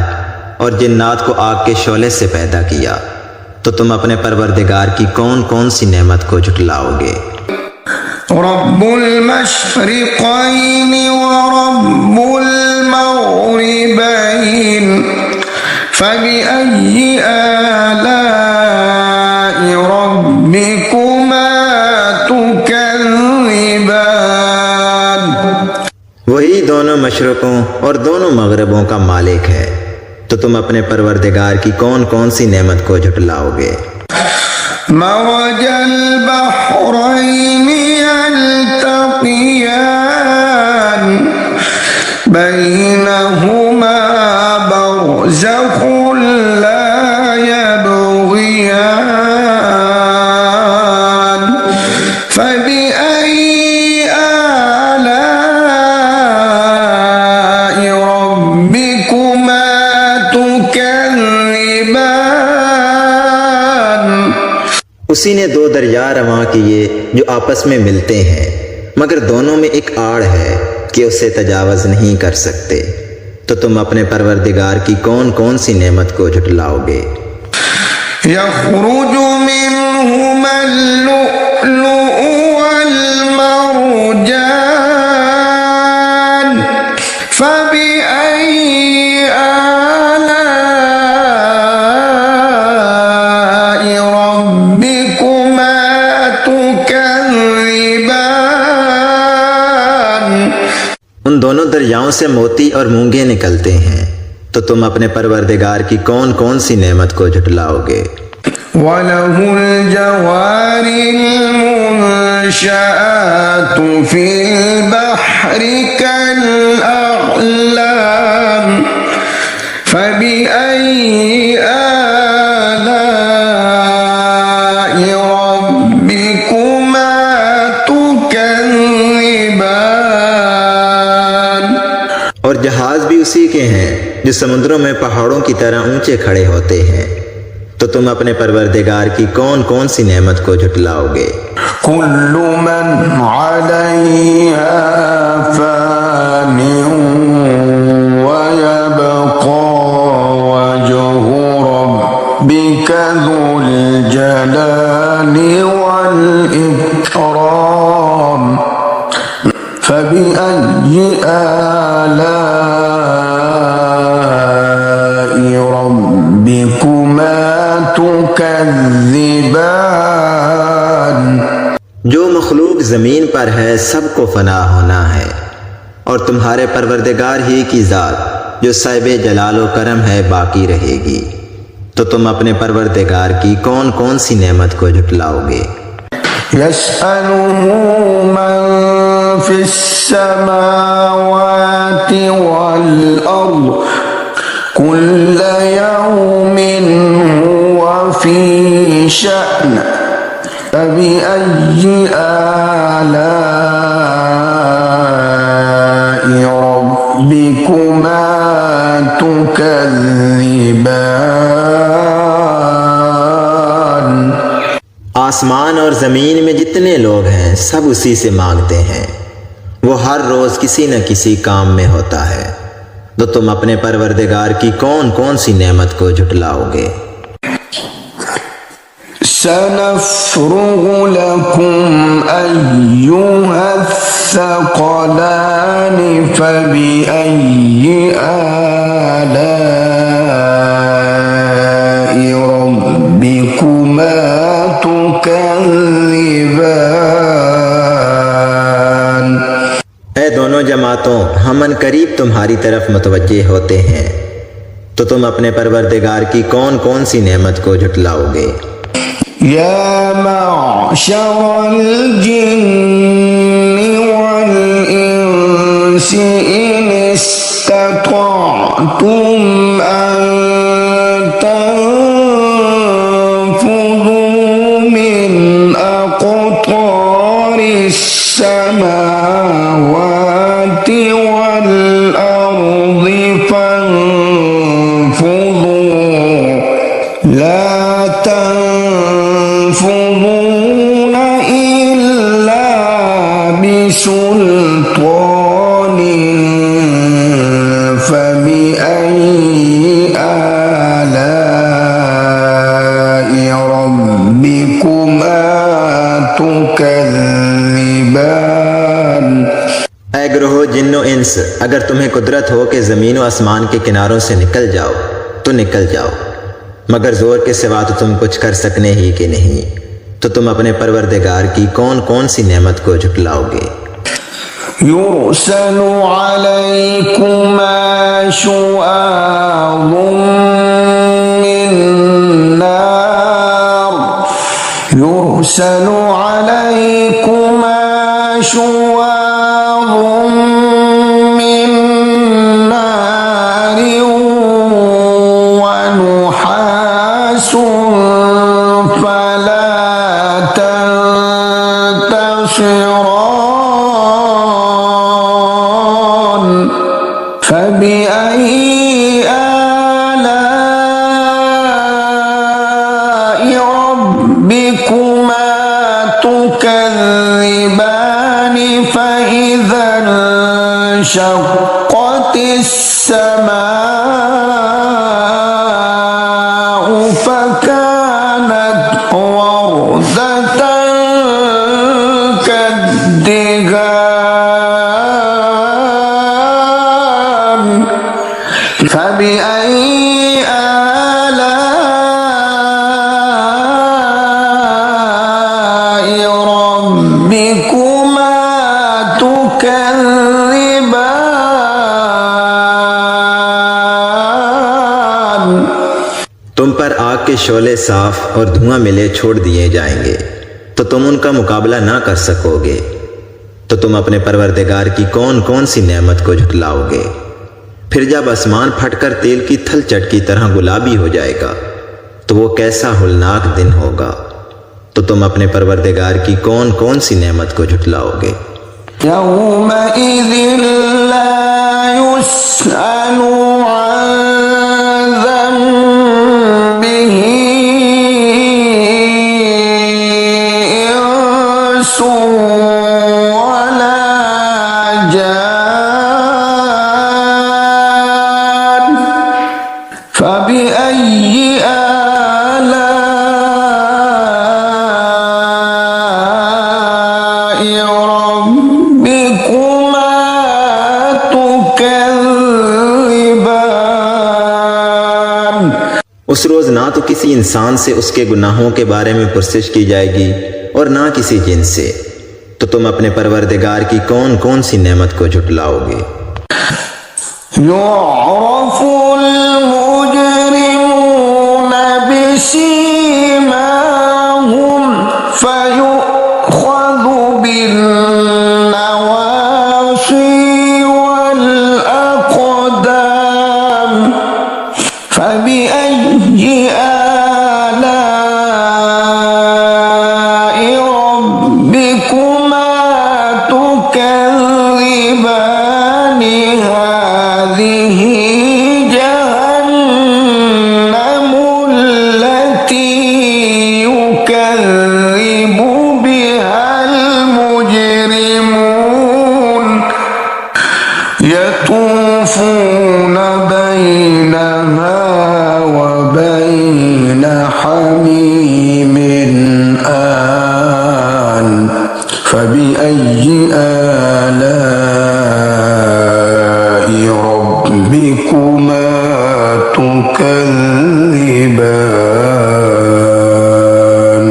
Speaker 2: और जिन्नात को आग के शोले से पैदा किया। तो तुम अपने परवरदिगार की कौन कौन सी नेमत को झुटलाओगे।
Speaker 1: रब्बुल मशरिक़ैन व रब्बुल मग़रिबैन फबिअय्यि आलाइ रब्बिकुमा तुकज़्ज़िबान।
Speaker 2: वही दोनों मशरकों और दोनों मगरबों का मालिक है। तो तुम अपने परवरदिगार की कौन कौन सी नेमत को झुटलाओगे।
Speaker 1: मरजल बहरैन यल्तक़ियान बैनहुमा बरज़ख़ुन ला यबग़ियान फबिअय्यि आलाइ रब्बिकुमा तुकज़्ज़िबान।
Speaker 2: उसी ने दो दरिया रवां किए जो आपस में मिलते हैं मगर दोनों में एक आड़ है कि उसे तजावज़ नहीं कर सकते। तो तुम अपने परवरदिगार की कौन कौन सी नेमत को झुटलाओगे।
Speaker 1: यख़रुजु मिन्हुमल लुअ्लुअु वल मरजान फबिअय्यि आलाइ रब्बिकुमा तुकज़्ज़िबान।
Speaker 2: उन दोनों दरियाओं से मोती और मूंगे निकलते हैं। तो तुम अपने परवरदिगार की कौन कौन सी नेमत को झुटलाओगे।
Speaker 1: वलहुल जवारिल मुंशआतु फिल बहरि कल अअलाम फबिअय्यि आलाइ रब्बिकुमा तुकज़्ज़िबान।
Speaker 2: और जहाज भी उसी के हैं जो समुद्रों में पहाड़ों की तरह ऊंचे खड़े होते हैं। तो तुम अपने परवरदिगार की कौन कौन सी नेमत को झुटलाओगे।
Speaker 1: कुल्लु मन अलैहा फानिन व यबक़ा वजहु रब्बिका ज़ुल जलाली वल इकराम फबिअय्यि आलाइ रब्बिकुमा तुकज़्ज़िबान।
Speaker 2: जो मखलूक ज़मीन पर है सबको फना होना है, और तुम्हारे परवरदिगार ही की ज़ात जो साहिब जलालो करम है बाकी रहेगी। तो तुम अपने परवरदिगार की कौन कौन सी नेमत को झुटलाओगे?
Speaker 1: यसअलुहु मन फिस समावाति वल अर्द कुल्ल यौमिन हुवा फी शअन फबिअय्यि आलाइ रब्बिकुमा तुकज़्ज़िबान।
Speaker 2: आसमान और ज़मीन में जितने लोग हैं सब उसी से मांगते हैं, वो हर रोज़ किसी न किसी काम में होता है। तो तुम अपने परवरदिगार की कौन कौन सी नेमत को झुटलाओगे?
Speaker 1: सनफ़्रुगु लकुम अय्युहस्सक़लान फबिअय्यि आलाइ रब्बिकुमा तुकज़्ज़िबान।
Speaker 2: ऐ दोनों जमातों, हम अनकरीब तुम्हारी तरफ मुतवज्जे होते हैं, तो तुम अपने परवरदिगार की कौन कौन सी नेमत को झुटलाओगे?
Speaker 1: या मअशरल जिन्नि वल इंसि इन इस्ततअतुम अन तनफुज़ू मिन अक़तारिस समावाति वल अर्दि फन्फुज़ू ला तन्फुज़ून इल्ला बिसुल्तान फबिअय्यि आलाइ रब्बिकुमा तुकज़्ज़िबान।
Speaker 2: ऐ ग्रोह जिन्नो इंस, अगर तुम्हें कुदरत हो कि ज़मीन व आसमान के किनारों से निकल जाओ तो निकल जाओ, मगर जोर के सिवा तो तुम कुछ कर सकने ही कि नहीं। तो तुम अपने परवरदिगार की कौन कौन सी नेमत को झुटलाओगे?
Speaker 1: युरसलु अलैकुमा शुआज़ुम मिन नार युरसलु अलैकुमा शुआज़ुम मिन नार व नुहासुन फला तंतशिरान फबिअय्यि आलाइ रब्बिकुमा तुकज़्ज़िबान फइज़ा इंशक़्क़तिस समाउ फकानत वरदतन कद्दिगान फबिअय्यि आलाइ रब्बिकुमा तुकज़्ज़िबान।
Speaker 2: तुम पर आग के शोले साफ और धुआं मिले छोड़ दिए जाएंगे, तो तुम उनका मुकाबला ना कर सकोगे। तो तुम अपने परवरदिगार की कौन कौन सी नेमत को झुटलाओगे? फिर जब आसमान फटकर तेल की थलचट की तरह गुलाबी हो जाएगा तो वो कैसा होलनाक दिन होगा। तो तुम अपने परवरदिगार की कौन कौन सी नेमत को झुटलाओगे?
Speaker 1: यौमइज़िन ला युस्अलु अन ज़न्बिही इंसुन वला जान फबिअय्यि आलाइ रब्बिकुमा तुकज़्ज़िबान।
Speaker 2: उस रोज ना तो किसी इंसान से उसके गुनाहों के बारे में पुरसिश की जाएगी और और ना किसी जिन्स से, तो तुम अपने परवरदिगार की कौन कौन सी नेमत को झुटलाओगे।
Speaker 1: युअरफुल मुजरिमून बिसीमाहुम फयुख़ज़ु बिन्नवासी वल अक़दाम फबिअय्यि आलाइ रब्बिकुमा तुकज़्ज़िबान हाज़िही जहन्नमुल लती युकज़्ज़िबु बिहल मुजरिमून यतूफ़ून बैनहा व बैन हमीमिन आन फबिअय्यि आलाइ रब्बिकुमा तुकज़्ज़िबान।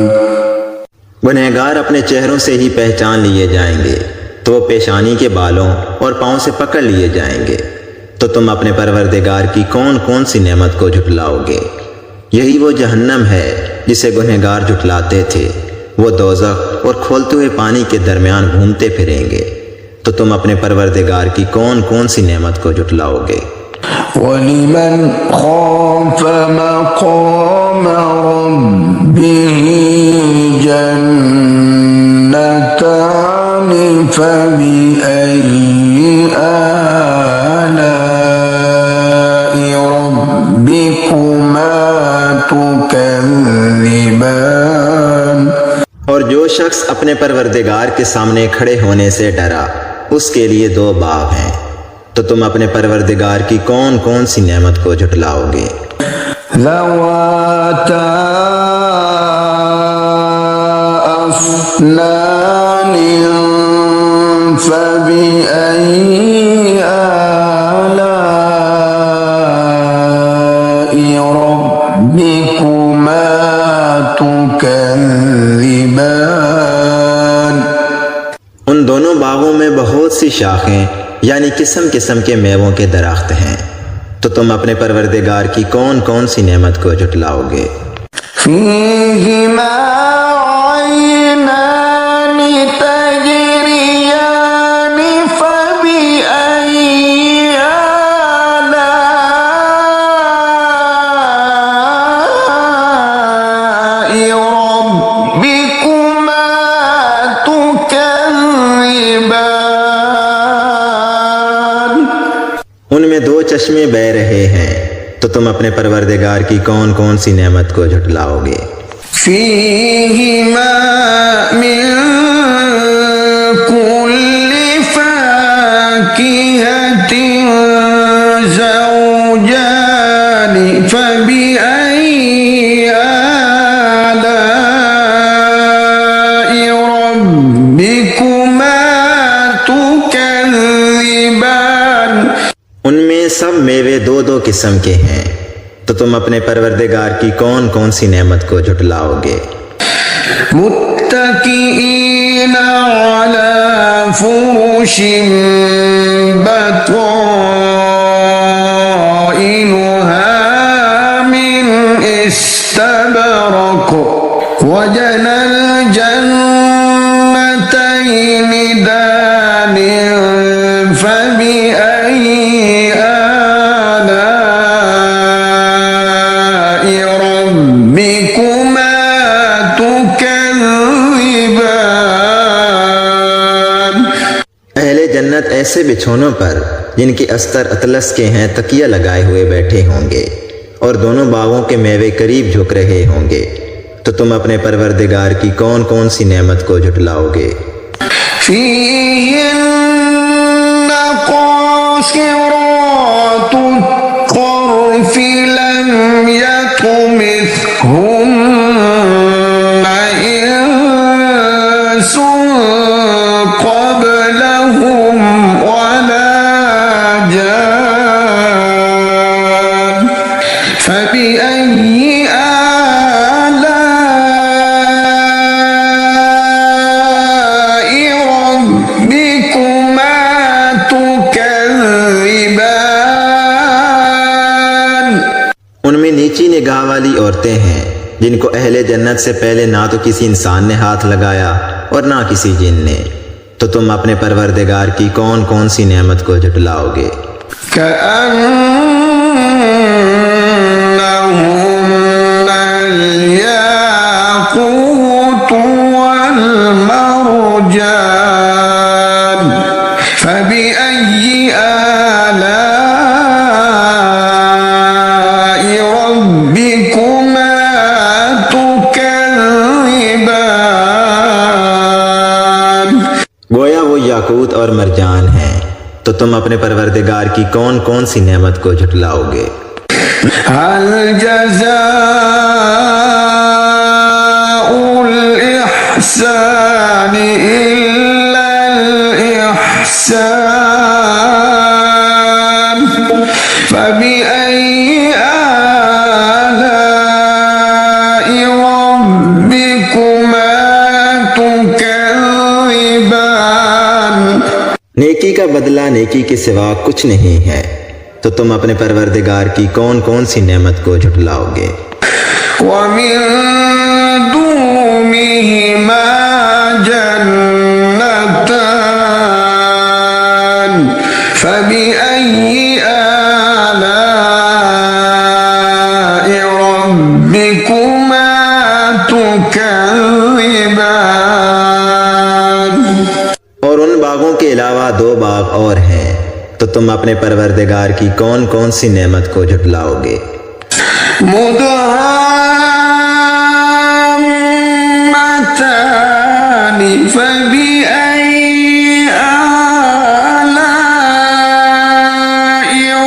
Speaker 2: गुनहगार अपने चेहरों से ही पहचान लिए जाएंगे, तो वो पेशानी के बालों और पाँव से पकड़ लिए जाएंगे। तो तुम अपने परवरदिगार की कौन कौन सी नेमत को झुटलाओगे। यही वो जहन्नम है जिसे गुनहगार झुटलाते थे। वो दोज़ख और खोलते हुए पानी के दरमियान घूमते फिरेंगे। तो तुम अपने परवरदिगार की कौन कौन सी नेमत को झुटलाओगे।
Speaker 1: वलिमन खाफ मक़ाम रब्बिही जन्नतान फबिअय्यि आलाइ रब्बिकुमा तुकज़्ज़िबान।
Speaker 2: और जो शख्स अपने परवरदिगार के सामने खड़े होने से डरा, उसके लिए 2 बाग हैं। तो तुम अपने परवरदिगार की कौन कौन सी नेमत को झुटलाओगे।
Speaker 1: ज़वाता अफ़नान फबिअय्यि आलाइ रब्बिकुमा तुकज़्ज़िबान।
Speaker 2: उन दोनों बागों में बहुत सी शाखें यानी किस्म किस्म के मेवों के दरख्त हैं। तो तुम अपने परवरदिगार की कौन कौन सी नेमत को झुटलाओगे।
Speaker 1: फ़ीहिमा ऐनान तजरियान फबिअय्यि आलाइ रब्बिकुमा तुकज़्ज़िबान।
Speaker 2: उनमें 2 चश्मे बह रहे हैं। तो तुम अपने परवरदिगार की कौन कौन सी नेमत को झुटलाओगे।
Speaker 1: फ़ीहिमा मिन कुल्लि फ़ाकिहतिन ज़ौजान फबिअय्यि आलाइ रब्बिकुमा तुकज़्ज़िबान।
Speaker 2: उनमें सब मेवे 2-2 किस्म के हैं। तो तुम अपने परवरदिगार की कौन कौन सी नेमत को झुटलाओगे।
Speaker 1: मुत्तकीईन अला फुरुशिन बताइनुहा मिन इस्तबरक वजनल जन्नतैनि दान फबिअय्यि आलाइ रब्बिकुमा तुकज़्ज़िबान।
Speaker 2: अहले जन्नत ऐसे बिछौनों पर जिनके अस्तर अतलस के हैं तकिया लगाए हुए बैठे होंगे और दोनों बागों के मेवे करीब झुक रहे होंगे। तो तुम अपने परवरदिगार की कौन कौन सी नेमत को झुटलाओगे।
Speaker 1: फ़ीहिन्न क़ासिरातु الطرف لم يطمثهن إنس قبلهم ولا جان فبأي آلاء
Speaker 2: निगाह वाली औरतें हैं जिनको अहले जन्नत से पहले ना तो किसी इंसान ने हाथ लगाया और ना किसी जिन ने। तो तुम अपने परवरदिगार की कौन कौन सी नेमत को झुटलाओगे? गोया वो याकूत और मरजान हैं। तो तुम अपने परवरदिगार की कौन कौन सी नेमत को झुटलाओगे?
Speaker 1: हल जज़ाउल इहसानि इल्लल इहसान फबिअय्यि आलाइ रब्बिकुमा तुकज़्ज़िबान।
Speaker 2: नेकी का बदला नेकी के सिवा कुछ नहीं है। तो तुम अपने परवरदिगार की कौन कौन सी नेमत को झुटलाओगे?
Speaker 1: वमिन दूनिहिमा जन्नतान फबिअय्यि आलाइ रब्बिकुमा तुकज़्ज़िबान।
Speaker 2: और उन बागों के अलावा 2 बाग और हैं। तो तुम अपने परवरदिगार की कौन कौन सी नेमत को झुटलाओगे?
Speaker 1: मुदहाम्मतानि फबिअय्यि आलाइ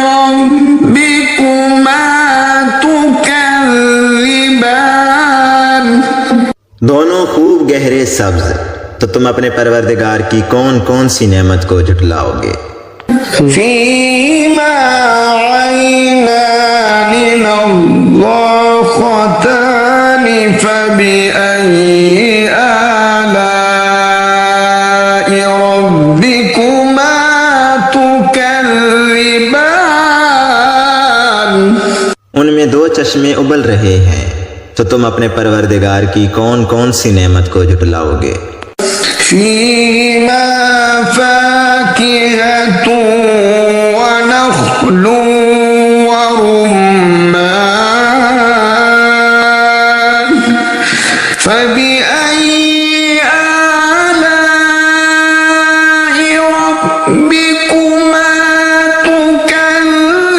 Speaker 1: रब्बिकुमा तुकज़्ज़िबान।
Speaker 2: दोनों खूब गहरे सब्ज। तो तुम अपने परवरदिगार की कौन कौन सी नेमत को झुटलाओगे?
Speaker 1: फीमा ऐनानि नज़्ज़ाख़तानि फबिअय्यि आलाइ रब्बिकुमा तुकज़्ज़िबान।
Speaker 2: उनमें 2 चश्मे उबल रहे हैं। तो तुम अपने परवरदिगार की कौन कौन सी नेमत को झुटलाओगे?
Speaker 1: फीहिमा फाकिहतुन व नख़्लुन व रुम्मान फबिअय्यि आलाइ रब्बिकुमा तुकज़्ज़िबान।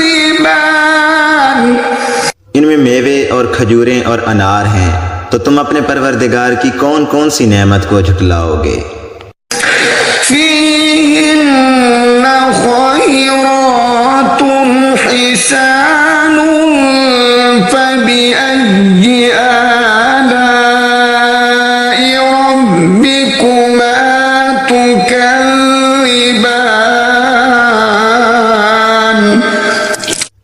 Speaker 2: इनमें मेवे और खजूरें और अनार हैं। तो तुम अपने परवरदिगार की कौन कौन सी नेमत को झुटलाओगे?
Speaker 1: फीहिन्न ख़ैरातुन हिसानुन फबिअय्यि आलाइ रब्बिकुमा तुकज़्ज़िबान।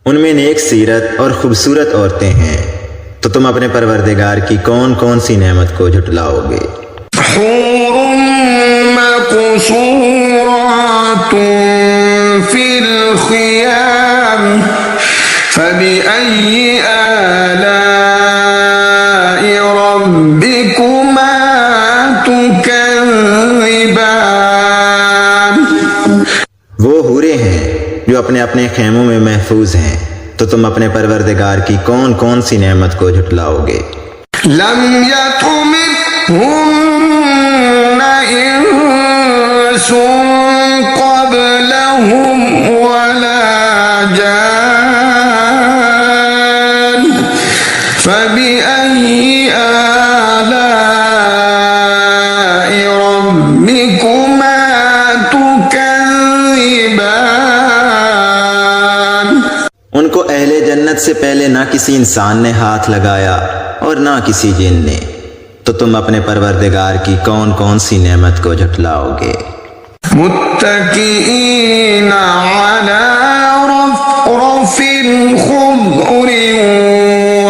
Speaker 2: उनमें नेक सीरत और खूबसूरत औरतें हैं। तो तुम अपने परवरदिगार की कौन कौन सी नेमत को झुटलाओगे?
Speaker 1: हूरुम मक़सूरातुन फिल ख़ियाम फबिअय्यि आलाइ रब्बिकुमा तुकज़्ज़िबान।
Speaker 2: वो हूरें हैं जो अपने अपने खेमों में महफूज हैं। तो तुम अपने परवरदिगार की कौन कौन सी नेमत को झुटलाओगे?
Speaker 1: लम यतमिथहुन्न इंसुन क़ब्लहुम वला जान फबिअय्यि आलाइ रब्बिकुमा तुकज़्ज़िबान।
Speaker 2: उनको अहले जन्नत से पहले ना किसी इंसान ने हाथ लगाया और ना किसी जिन ने। तो तुम अपने परवरदिगार की कौन कौन सी नेमत को झुटलाओगे?
Speaker 1: मुत्तकीईना अला रफ़रफ़िन ख़ुज़रिन व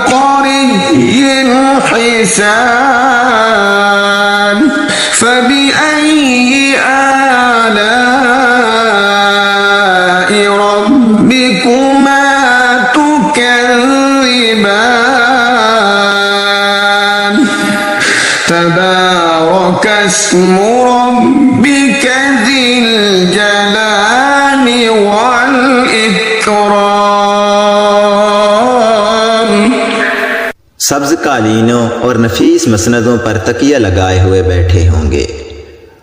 Speaker 1: अबक़रिय्यिन हिसान फबिअय्यि आलाइ रब्बिकुमा तुकज़्ज़िबान। اسم ربك ذي الجلال والإكرام।
Speaker 2: सब्ज कालीनों और नफीस मसनदों पर तकिया लगाए हुए बैठे होंगे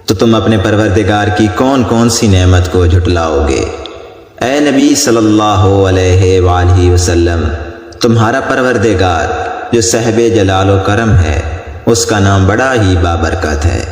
Speaker 2: तो तुम अपने परवरदिगार की कौन कौन सी नेमत को झुटलाओगे। ए नबी सल्लल्लाहु अलैहि वसल्लम, तुम्हारा परवरदिगार जो साहिब जलाल व करम है, उसका नाम बड़ा ही बाबरकत है।